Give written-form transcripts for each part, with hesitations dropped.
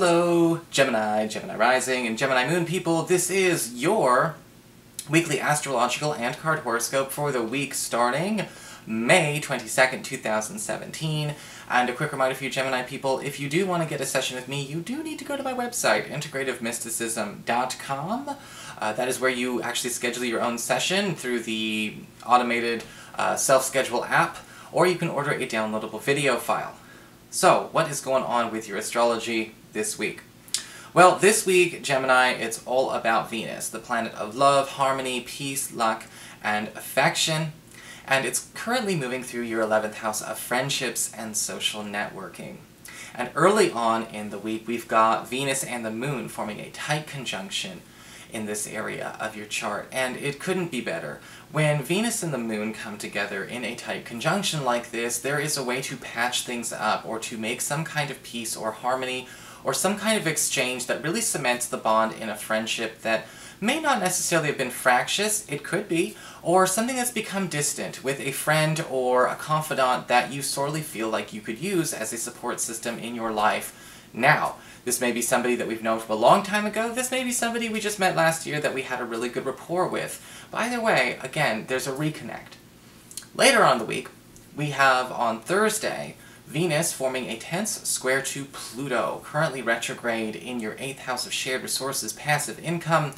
Hello, Gemini, Gemini Rising, and Gemini Moon people. This is your weekly astrological and card horoscope for the week starting May 22nd, 2017. And a quick reminder for you Gemini people, if you do want to get a session with me, you do need to go to my website, integrativemysticism.com. That is where you actually schedule your own session through the automated self-schedule app, or you can order a downloadable video file. So, what is going on with your astrology this week? Well, this week, Gemini, it's all about Venus, the planet of love, harmony, peace, luck, and affection. And it's currently moving through your 11th house of friendships and social networking. And early on in the week, we've got Venus and the Moon forming a tight conjunction in this area of your chart, and it couldn't be better. When Venus and the Moon come together in a tight conjunction like this, there is a way to patch things up, or to make some kind of peace or harmony, or some kind of exchange that really cements the bond in a friendship that may not necessarily have been fractious, it could be, or something that's become distant with a friend or a confidant that you sorely feel like you could use as a support system in your life now. This may be somebody that we've known from a long time ago, this may be somebody we just met last year that we had a really good rapport with. But either way, again, there's a reconnect. Later on in the week, we have on Thursday, Venus forming a tense square to Pluto, currently retrograde in your 8th house of shared resources, passive income.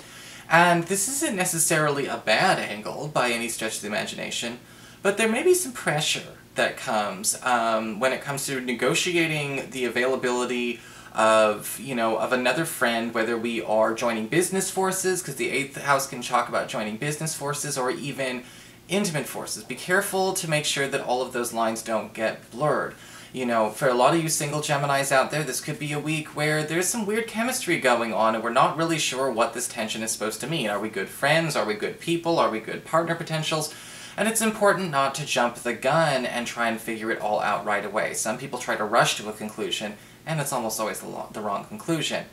And this isn't necessarily a bad angle by any stretch of the imagination, but there may be some pressure that comes when it comes to negotiating the availability of another friend, whether we are joining business forces, because the 8th house can talk about joining business forces, or even intimate forces. Be careful to make sure that all of those lines don't get blurred. You know, for a lot of you single Geminis out there, this could be a week where there's some weird chemistry going on and we're not really sure what this tension is supposed to mean. Are we good friends? Are we good people? Are we good partner potentials? And it's important not to jump the gun and try and figure it all out right away. Some people try to rush to a conclusion, and it's almost always the wrong conclusion.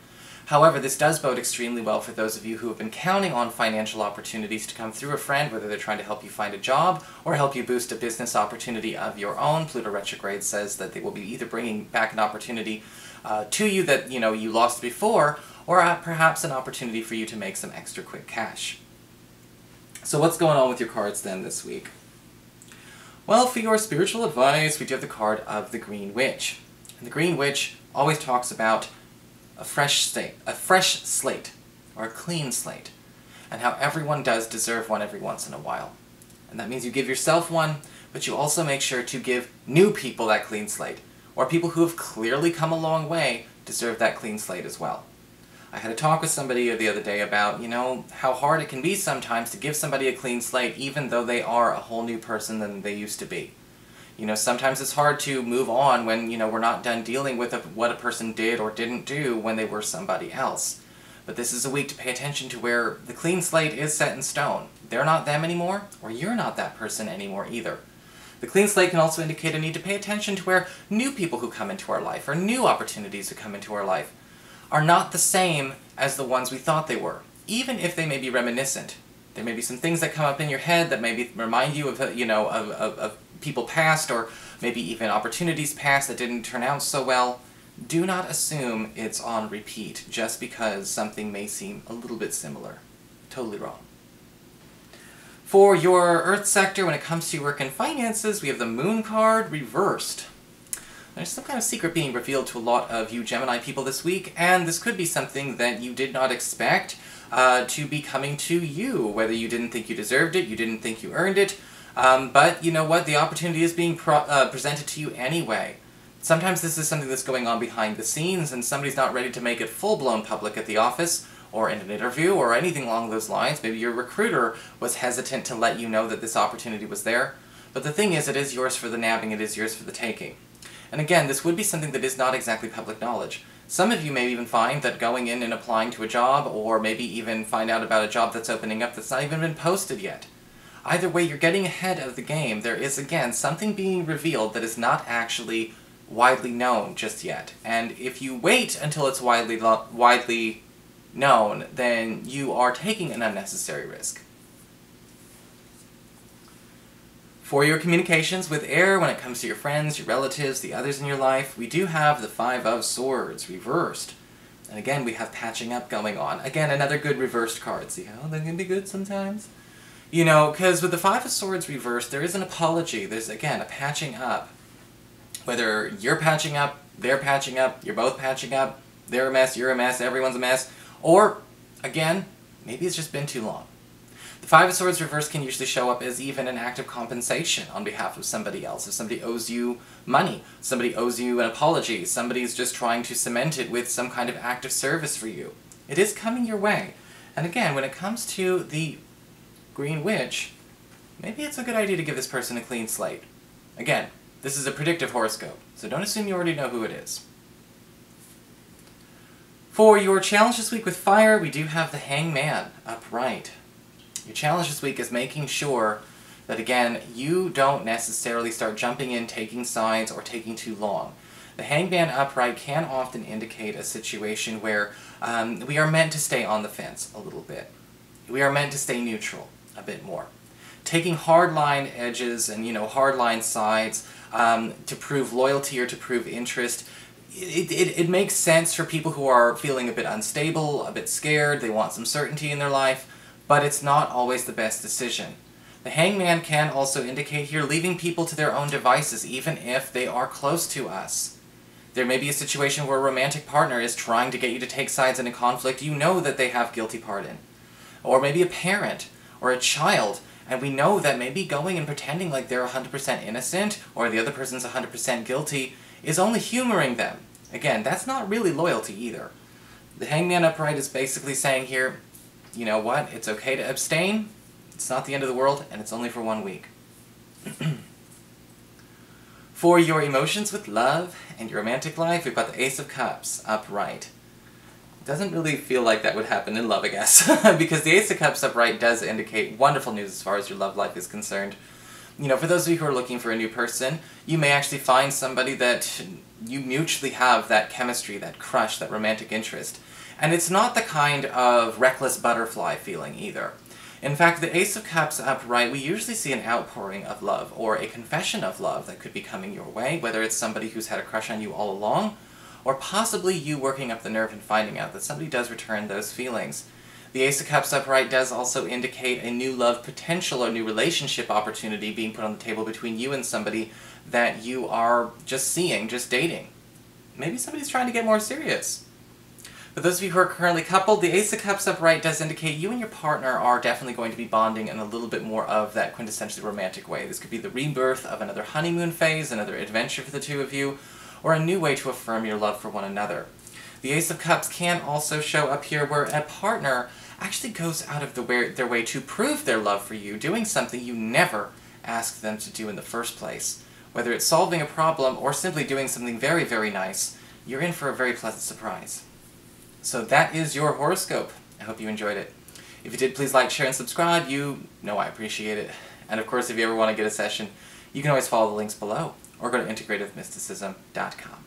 However, this does bode extremely well for those of you who have been counting on financial opportunities to come through a friend, whether they're trying to help you find a job or help you boost a business opportunity of your own. Pluto retrograde says that they will be either bringing back an opportunity to you that you lost before, or perhaps an opportunity for you to make some extra quick cash. So what's going on with your cards then this week? Well, for your spiritual advice, we do have the card of the Green Witch. And the Green Witch always talks about a fresh slate, or a clean slate, and how everyone does deserve one every once in a while. And that means you give yourself one, but you also make sure to give new people that clean slate, or people who have clearly come a long way deserve that clean slate as well. I had a talk with somebody the other day about, how hard it can be sometimes to give somebody a clean slate even though they are a whole new person than they used to be. Sometimes it's hard to move on when, we're not done dealing with what a person did or didn't do when they were somebody else. But this is a week to pay attention to where the clean slate is set in stone. They're not them anymore, or you're not that person anymore either. The clean slate can also indicate a need to pay attention to where new people who come into our life, or new opportunities who come into our life, are not the same as the ones we thought they were, even if they may be reminiscent. There may be some things that come up in your head that maybe remind you of, of people past, or maybe even opportunities past that didn't turn out so well. Do not assume it's on repeat just because something may seem a little bit similar. Totally wrong. For your Earth sector, when it comes to your work and finances, we have the Moon card reversed. There's some kind of secret being revealed to a lot of you Gemini people this week, and this could be something that you did not expect to be coming to you, whether you didn't think you deserved it, you didn't think you earned it, but you know what, the opportunity is being presented to you anyway. Sometimes this is something that's going on behind the scenes and somebody's not ready to make it full-blown public at the office, or in an interview, or anything along those lines. Maybe your recruiter was hesitant to let you know that this opportunity was there, but the thing is, it is yours for the nabbing, it is yours for the taking. And again, this would be something that is not exactly public knowledge. Some of you may even find that going in and applying to a job, or maybe even find out about a job that's opening up that's not even been posted yet. Either way, you're getting ahead of the game. There is, again, something being revealed that is not actually widely known just yet. And if you wait until it's widely known, then you are taking an unnecessary risk. For your communications with air, when it comes to your friends, your relatives, the others in your life, we do have the Five of Swords reversed. And again, we have patching up going on. Again, another good reversed card. See how they can be good sometimes? You know, because with the Five of Swords reversed, there is an apology. There's, again, a patching up. Whether you're patching up, they're patching up, you're both patching up, they're a mess, you're a mess, everyone's a mess, or, again, maybe it's just been too long. The Five of Swords reversed can usually show up as even an act of compensation on behalf of somebody else. If somebody owes you money, somebody owes you an apology, somebody's just trying to cement it with some kind of act of service for you. It is coming your way. And again, when it comes to the Green Witch, maybe it's a good idea to give this person a clean slate. Again, this is a predictive horoscope, so don't assume you already know who it is. For your challenge this week with fire, we do have the Hangman upright. Your challenge this week is making sure that, again, you don't necessarily start jumping in, taking sides, or taking too long. The Hangman upright can often indicate a situation where we are meant to stay on the fence a little bit. We are meant to stay neutral a bit more. Taking hardline edges and, hardline sides to prove loyalty or to prove interest, it makes sense for people who are feeling a bit unstable, a bit scared, they want some certainty in their life, but it's not always the best decision. The Hangman can also indicate here leaving people to their own devices, even if they are close to us. There may be a situation where a romantic partner is trying to get you to take sides in a conflict you know that they have guilty part in. Or maybe a parent or a child, and we know that maybe going and pretending like they're 100% innocent or the other person's 100% guilty is only humoring them. Again, that's not really loyalty either. The Hangman upright is basically saying here, you know what, it's okay to abstain, it's not the end of the world, and it's only for 1 week. For your emotions with love and your romantic life, we've got the Ace of Cups upright. It doesn't really feel like that would happen in love, I guess, because the Ace of Cups upright does indicate wonderful news as far as your love life is concerned. For those of you who are looking for a new person, you may actually find somebody that you mutually have that chemistry, that crush, that romantic interest. And it's not the kind of reckless butterfly feeling either. In fact, the Ace of Cups upright, we usually see an outpouring of love, or a confession of love that could be coming your way, whether it's somebody who's had a crush on you all along, or possibly you working up the nerve and finding out that somebody does return those feelings. The Ace of Cups upright does also indicate a new love potential or new relationship opportunity being put on the table between you and somebody that you are just seeing, just dating. Maybe somebody's trying to get more serious. For those of you who are currently coupled, the Ace of Cups upright does indicate you and your partner are definitely going to be bonding in a little bit more of that quintessentially romantic way. This could be the rebirth of another honeymoon phase, another adventure for the two of you, or a new way to affirm your love for one another. The Ace of Cups can also show up here where a partner actually goes out of their way to prove their love for you, doing something you never asked them to do in the first place. Whether it's solving a problem or simply doing something very, very nice, you're in for a very pleasant surprise. So that is your horoscope. I hope you enjoyed it. If you did, please like, share, and subscribe. You know I appreciate it. And of course, if you ever want to get a session, you can always follow the links below, or go to integrativemysticism.com.